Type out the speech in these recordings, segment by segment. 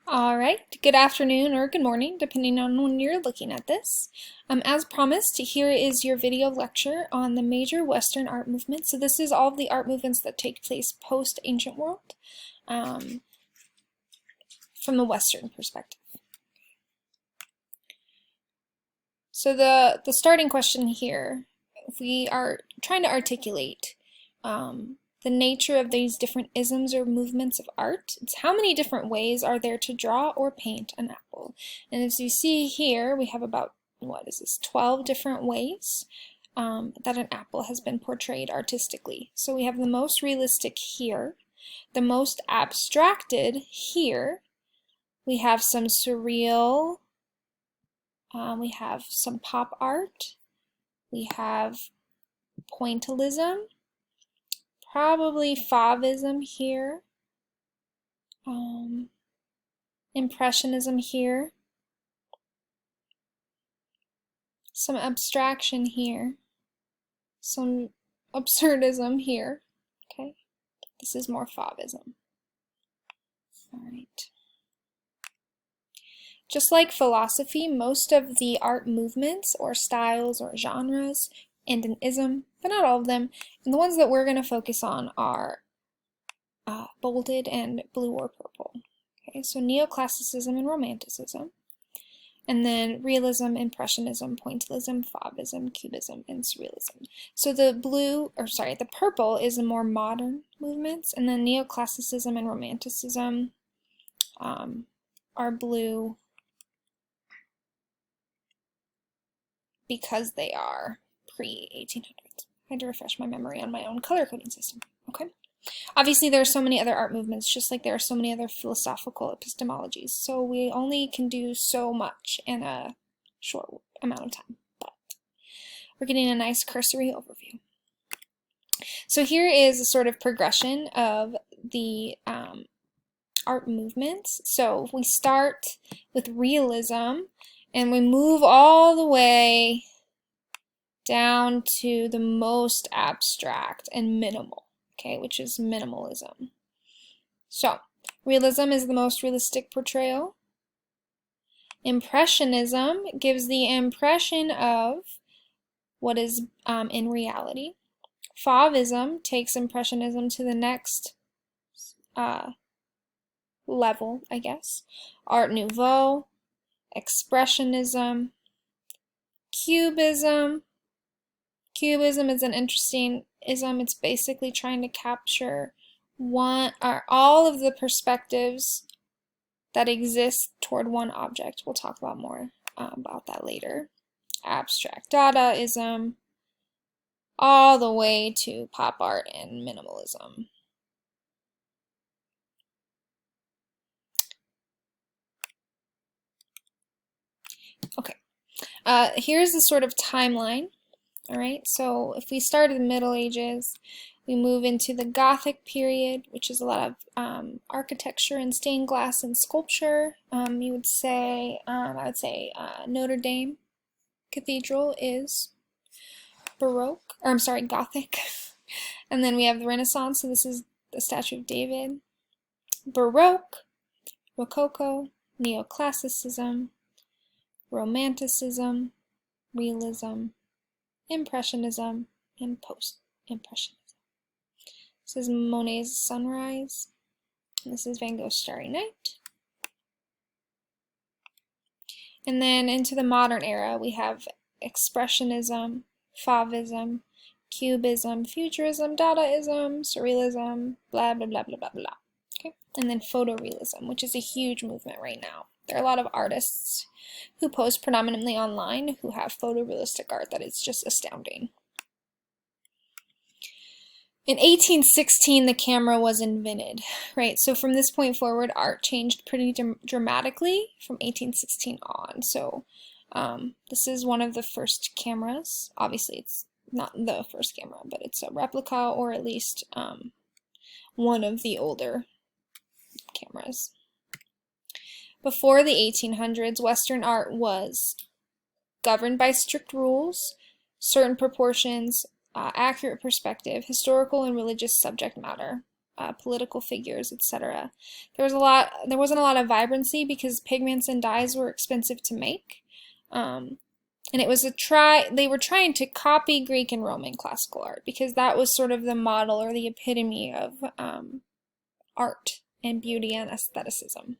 All right, good afternoon or good morning, depending on when you're looking at this. As promised, here is your video lecture on the major Western art movements. So this is all of the art movements that take place post-ancient world from the Western perspective. So the starting question here, we are trying to articulate the nature of these different isms or movements of art. It's how many different ways are there to draw or paint an apple. And as you see here, we have about, 12 different ways that an apple has been portrayed artistically. So we have the most realistic here, the most abstracted here, we have some surreal, we have some pop art, we have pointillism, probably Fauvism here, Impressionism here, some abstraction here, some absurdism here. Okay, this is more Fauvism. All right. Just like philosophy, most of the art movements or styles or genres end in ism, but not all of them. And the ones that we're going to focus on are bolded and blue or purple. Okay, so neoclassicism and romanticism, and then realism, impressionism, pointillism, fauvism, cubism, and surrealism. So the purple is the more modern movements, and then neoclassicism and romanticism are blue because they are pre-1800s. I had to refresh my memory on my own color coding system. Okay. Obviously, there are so many other art movements, just like there are so many other philosophical epistemologies. So we only can do so much in a short amount of time. But we're getting a nice cursory overview. So here is a sort of progression of the art movements. So we start with realism, and we move all the way down to the most abstract and minimal, okay, which is minimalism. So, realism is the most realistic portrayal. Impressionism gives the impression of what is in reality. Fauvism takes impressionism to the next level, I guess. Art Nouveau, Expressionism, Cubism. Cubism is an interesting ism. It's basically trying to capture all of the perspectives that exist toward one object. We'll talk about more about that later. Abstract Dadaism, all the way to pop art and minimalism. Okay, here's the sort of timeline. All right, so if we start at the Middle Ages, we move into the Gothic period, which is a lot of architecture and stained glass and sculpture. I would say Notre Dame Cathedral is Gothic. And then we have the Renaissance, so this is the Statue of David. Baroque, Rococo, Neoclassicism, Romanticism, Realism, Impressionism, and Post-Impressionism. This is Monet's Sunrise. This is Van Gogh's Starry Night. And then into the modern era, we have Expressionism, Fauvism, Cubism, Futurism, Dadaism, Surrealism, blah, blah, blah, blah, blah, blah. Okay? And then Photorealism, which is a huge movement right now. There are a lot of artists who post predominantly online who have photorealistic art that is just astounding. In 1816, the camera was invented, right? So from this point forward, art changed pretty dramatically from 1816 on. So this is one of the first cameras. Obviously, it's not the first camera, but it's a replica, or at least one of the older cameras. Before the 1800s, Western art was governed by strict rules, certain proportions, accurate perspective, historical and religious subject matter. political figures, etc. There wasn't a lot of vibrancy because pigments and dyes were expensive to make. And it was they were trying to copy Greek and Roman classical art because that was sort of the model or the epitome of art and beauty and aestheticism.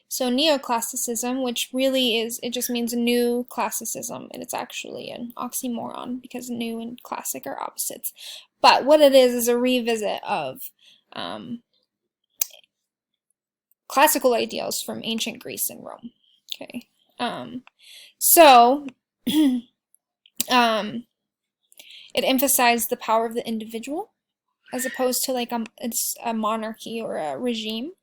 So neoclassicism, which really it just means new classicism, and it's actually an oxymoron because new and classic are opposites. But what it is a revisit of classical ideals from ancient Greece and Rome. Okay. It emphasized the power of the individual as opposed to like it's a monarchy or a regime.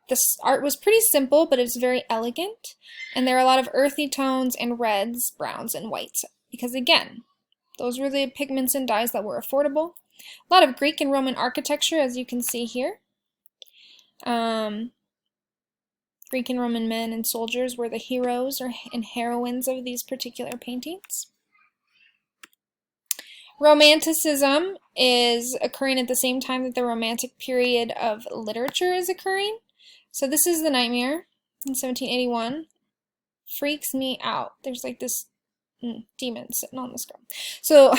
This art was pretty simple, but it was very elegant, and there are a lot of earthy tones and reds, browns, and whites, because again, those were the pigments and dyes that were affordable. A lot of Greek and Roman architecture, as you can see here. Greek and Roman men and soldiers were the heroes and heroines of these particular paintings. Romanticism is occurring at the same time that the Romantic period of literature is occurring. So this is The Nightmare in 1781. Freaks me out. There's like this demon sitting on the screen. So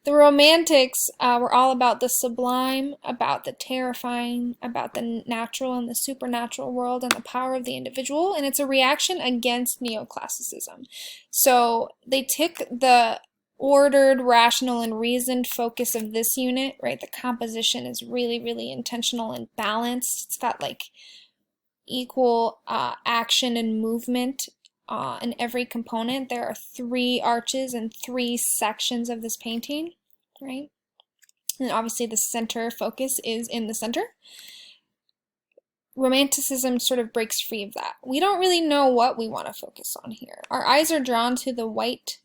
the Romantics were all about the sublime, about the terrifying, about the natural and the supernatural world and the power of the individual, and it's a reaction against neoclassicism. So they took the ordered, rational, and reasoned focus of this unit, right? The composition is really, really intentional and balanced. It's got like equal action and movement in every component. There are 3 arches and 3 sections of this painting, right? And obviously the center focus is in the center. Romanticism sort of breaks free of that. We don't really know what we want to focus on here. Our eyes are drawn to the white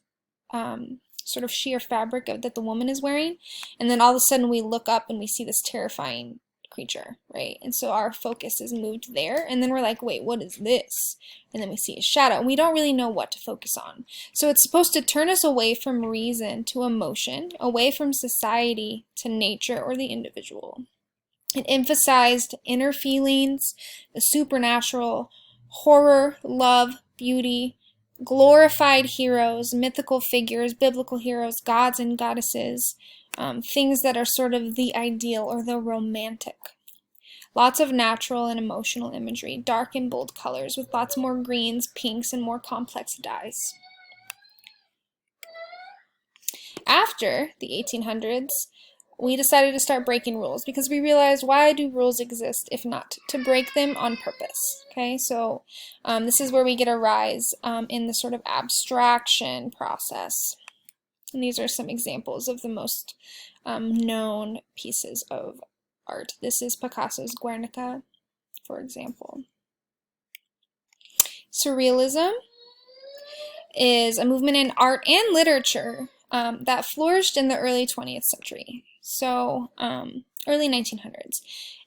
sort of sheer fabric that the woman is wearing, and then all of a sudden we look up and we see this terrifying creature, right? And so our focus is moved there, and then we're like, wait, what is this? And then we see a shadow, and we don't really know what to focus on. So it's supposed to turn us away from reason to emotion, away from society to nature or the individual. It emphasized inner feelings, the supernatural, horror, love, beauty, glorified heroes, mythical figures, biblical heroes, gods and goddesses, things that are sort of the ideal or the romantic. Lots of natural and emotional imagery, dark and bold colors with lots more greens, pinks, and more complex dyes. After the 1800s, we decided to start breaking rules because we realized, why do rules exist if not to break them on purpose? Okay, so this is where we get a rise in the sort of abstraction process. And these are some examples of the most known pieces of art. This is Picasso's Guernica, for example. Surrealism is a movement in art and literature that flourished in the early 20th century. So early 1900s.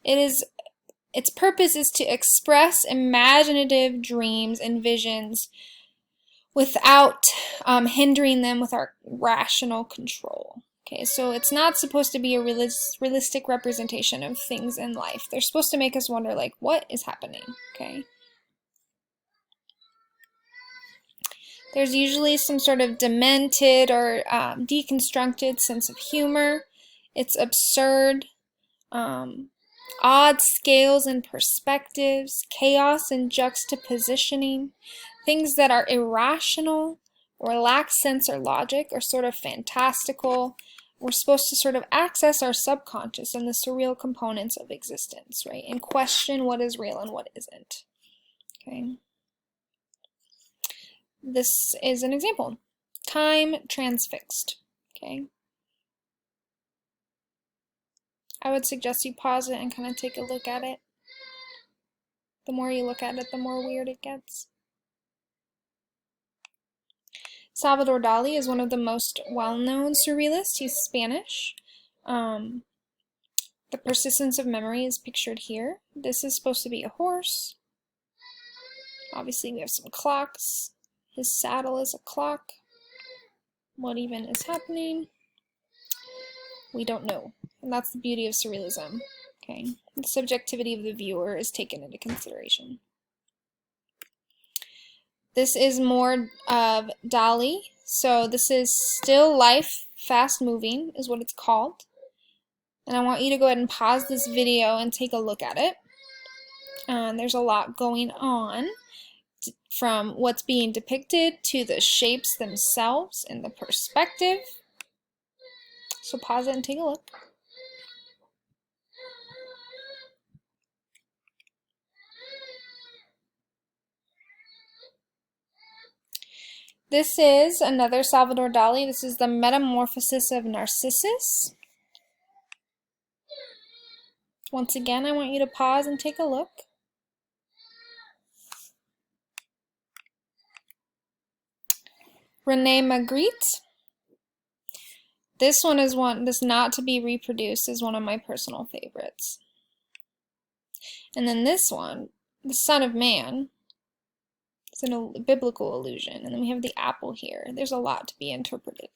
Its purpose is to express imaginative dreams and visions without hindering them with our rational control. Okay, so it's not supposed to be a realistic representation of things in life. They're supposed to make us wonder, like, what is happening? Okay. There's usually some sort of demented or deconstructed sense of humor. It's absurd, odd scales and perspectives, chaos and juxtapositioning, things that are irrational or lack sense or logic or sort of fantastical. We're supposed to sort of access our subconscious and the surreal components of existence, right? And question what is real and what isn't. Okay. This is an example. Time transfixed. Okay. I would suggest you pause it and kind of take a look at it. The more you look at it, the more weird it gets. Salvador Dali is one of the most well-known surrealists. He's Spanish. The persistence of memory is pictured here. This is supposed to be a horse. Obviously, we have some clocks. His saddle is a clock. What even is happening? We don't know. And that's the beauty of Surrealism. Okay, the subjectivity of the viewer is taken into consideration. This is more of Dali. So this is still life, fast moving is what it's called. And I want you to go ahead and pause this video and take a look at it. There's a lot going on, from what's being depicted to the shapes themselves and the perspective. So pause it and take a look. This is another Salvador Dali. This is the Metamorphosis of Narcissus. Once again, I want you to pause and take a look. René Magritte. This one is one that's not to be reproduced, is one of my personal favorites. And then this one, the Son of Man, it's a biblical allusion. And then we have the apple here. There's a lot to be interpreted.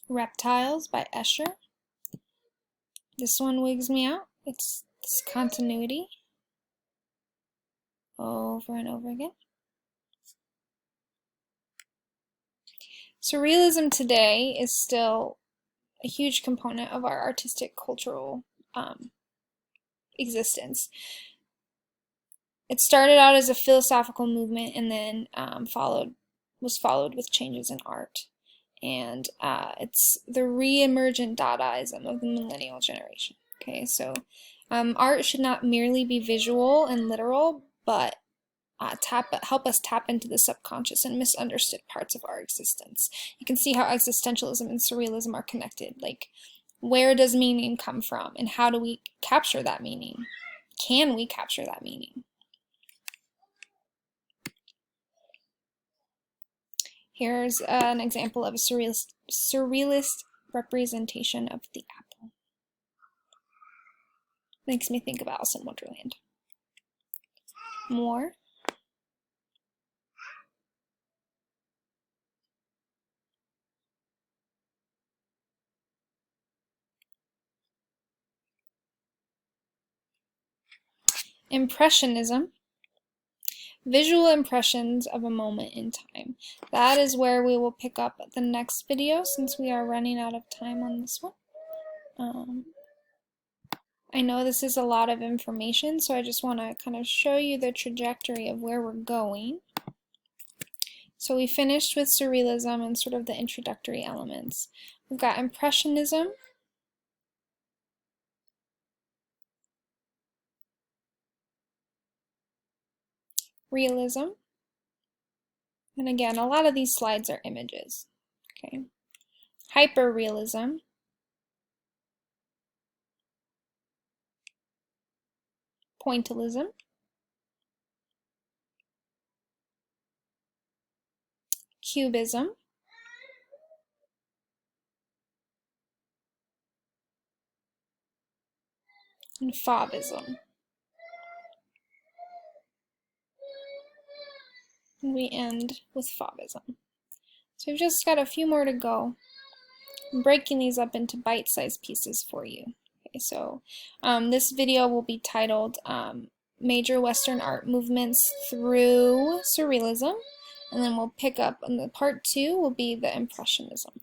Reptiles by Escher. This one wigs me out. It's this continuity over and over again. Surrealism today is still a huge component of our artistic cultural existence. It started out as a philosophical movement and then was followed with changes in art. And it's the re-emergent Dadaism of the millennial generation. Okay, so art should not merely be visual and literal, but help us tap into the subconscious and misunderstood parts of our existence. You can see how existentialism and surrealism are connected. Like, where does meaning come from, and how do we capture that meaning? Can we capture that meaning? Here's an example of a surrealist representation of the apple. Makes me think of Alice in Wonderland. More. Impressionism. Visual impressions of a moment in time. That is where we will pick up the next video, since we are running out of time on this one. I know this is a lot of information, so I just want to kind of show you the trajectory of where we're going. So we finished with Surrealism and sort of the introductory elements. We've got Impressionism. Realism. And again, a lot of these slides are images. Okay. Hyperrealism. Pointillism. Cubism. And Fauvism. And we end with Fauvism. So we've just got a few more to go. I'm breaking these up into bite-sized pieces for you. Okay, so this video will be titled Major Western Art Movements Through Surrealism, and then we'll pick up on the part 2 will be the Impressionism.